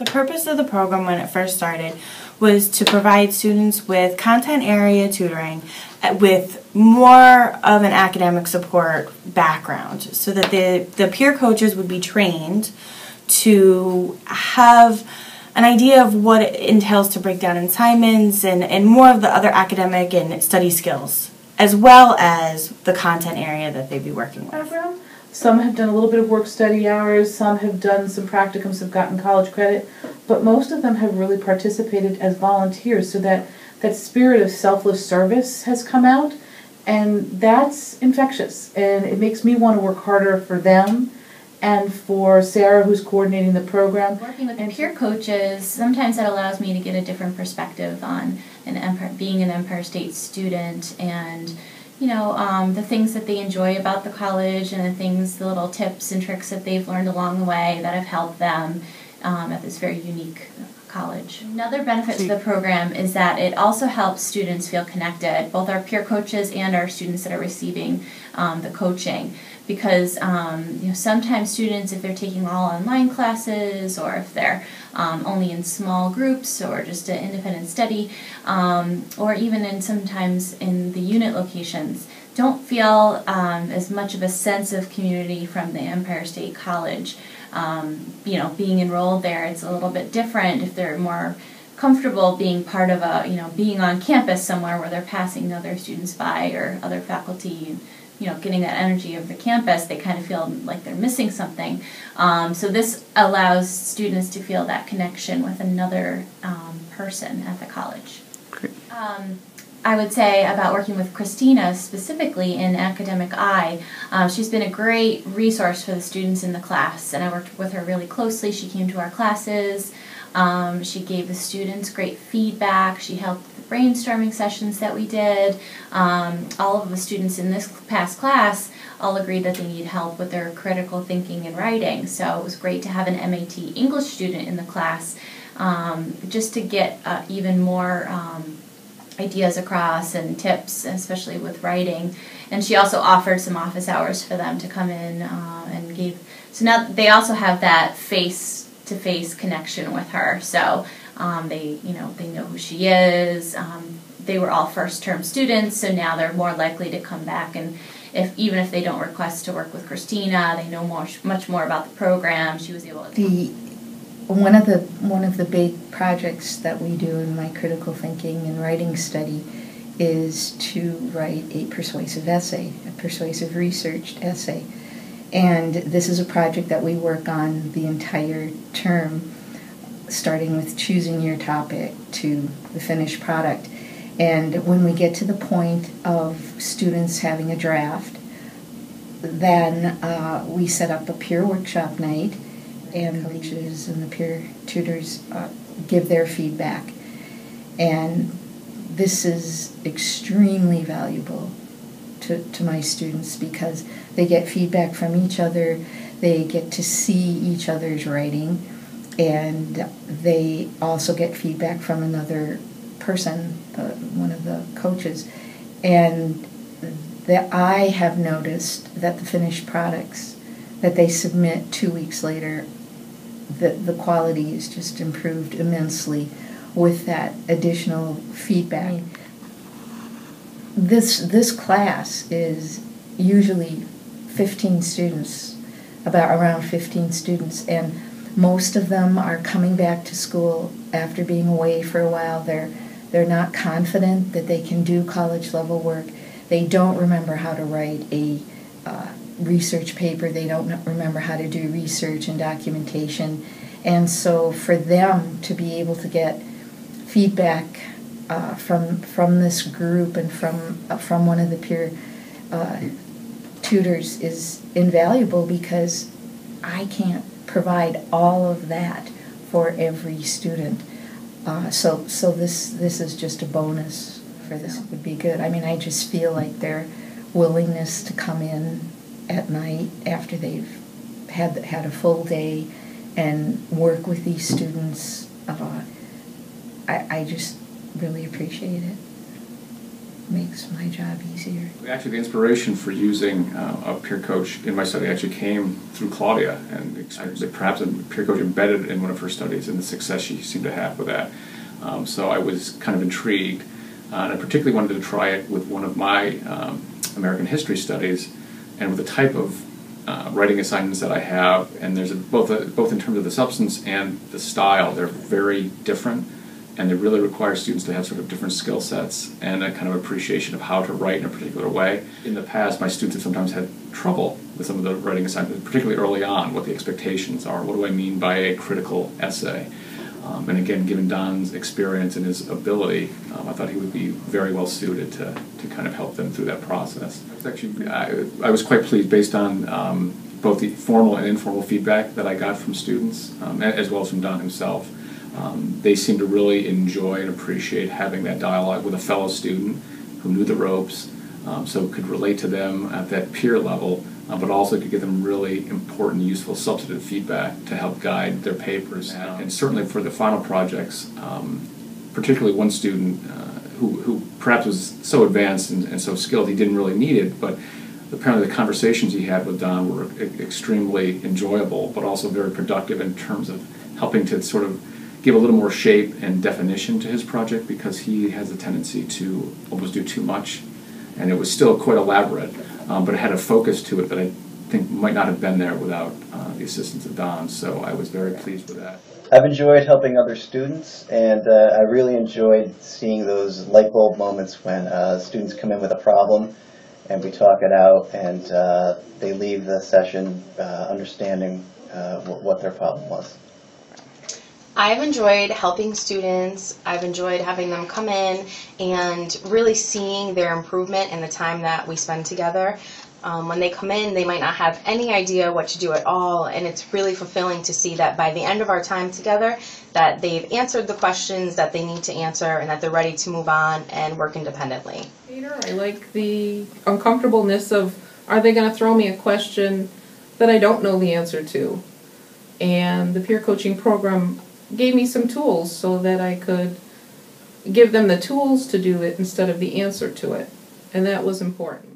The purpose of the program when it first started was to provide students with content area tutoring with more of an academic support background so that the peer coaches would be trained to have an idea of what it entails to break down assignments and more of the other academic and study skills, as well as the content area that they'd be working with. Some have done a little bit of work study hours, some have done some practicums, have gotten college credit, but most of them have really participated as volunteers, so that spirit of selfless service has come out, and that's infectious, and it makes me want to work harder for them and for Sarah, who's coordinating the program. Working with the peer coaches, sometimes that allows me to get a different perspective on being an Empire State student, and the things that they enjoy about the college, and the little tips and tricks that they've learned along the way that have helped them at this very unique college. Another benefit to the program is that it also helps students feel connected, both our peer coaches and our students that are receiving the coaching. Because sometimes students, if they're taking all online classes, or if they're only in small groups, or just an independent study, or even sometimes in the unit locations, don't feel as much of a sense of community from the Empire State College. Being enrolled there, it's a little bit different if they're more comfortable being part of being on campus somewhere where they're passing other students by or other faculty. Getting that energy of the campus, they kind of feel like they're missing something. So this allows students to feel that connection with another person at the college. Great. I would say about working with Christina specifically in Academic I, she's been a great resource for the students in the class, and I worked with her really closely. She came to our classes. She gave the students great feedback. She helped with the brainstorming sessions that we did. All of the students in this past class all agreed that they need help with their critical thinking and writing. So it was great to have an MAT English student in the class just to get even more ideas across and tips, especially with writing. And she also offered some office hours for them to come in and gave. So now they also have that face-to-face connection with her. So they know who she is. They were all first-term students, so now they're more likely to come back, and even if they don't request to work with Christina, they know much more about the program. She was able to. One of the big projects that we do in my critical thinking and writing study is to write a persuasive essay, a persuasive researched essay. And this is a project that we work on the entire term, starting with choosing your topic to the finished product. And when we get to the point of students having a draft, then we set up a peer workshop night, and coaches and the peer tutors give their feedback. And this is extremely valuable to my students because they get feedback from each other, they get to see each other's writing, and they also get feedback from another person, one of the coaches. And I have noticed that the finished products that they submit 2 weeks later, the quality is just improved immensely with that additional feedback. This class is usually 15 students, around 15 students, and most of them are coming back to school after being away for a while. They're not confident that they can do college level work. They don't remember how to write a research paper. They don't remember how to do research and documentation. And so for them to be able to get feedback from this group and from one of the peer tutors is invaluable, because I can't provide all of that for every student. So this is just a bonus for this. It would be good. I mean, I just feel like their willingness to come in at night after they've had a full day and work with these students, I just really appreciate it. makes my job easier. Actually, the inspiration for using a peer coach in my study actually came through Claudia, and perhaps a peer coach embedded in one of her studies and the success she seemed to have with that. So I was kind of intrigued, and I particularly wanted to try it with one of my American history studies, and with the type of writing assignments that I have, and there's both in terms of the substance and the style, they're very different, and they really require students to have sort of different skill sets and a kind of appreciation of how to write in a particular way. In the past, my students have sometimes had trouble with some of the writing assignments, particularly early on, what the expectations are. What do I mean by a critical essay? And again, given Don's experience and his ability, I thought he would be very well suited to kind of help them through that process. Actually, I was quite pleased based on both the formal and informal feedback that I got from students, as well as from Don himself. They seemed to really enjoy and appreciate having that dialogue with a fellow student who knew the ropes, so could relate to them at that peer level, but also could give them really important, useful, substantive feedback to help guide their papers. And certainly for the final projects, particularly one student who perhaps was so advanced and so skilled he didn't really need it, but apparently the conversations he had with Don were extremely enjoyable, but also very productive in terms of helping to sort of give a little more shape and definition to his project, because he has a tendency to almost do too much, and it was still quite elaborate, but it had a focus to it that I think might not have been there without the assistance of Don, so I was very pleased with that. I've enjoyed helping other students, and I really enjoyed seeing those light bulb moments when students come in with a problem and we talk it out, and they leave the session understanding what their problem was. I've enjoyed helping students. I've enjoyed having them come in and really seeing their improvement in the time that we spend together. When they come in, they might not have any idea what to do at all, and it's really fulfilling to see that by the end of our time together, that they've answered the questions that they need to answer and that they're ready to move on and work independently. I like the uncomfortableness of, are they going to throw me a question that I don't know the answer to? And the peer coaching program gave me some tools so that I could give them the tools to do it instead of the answer to it, and that was important.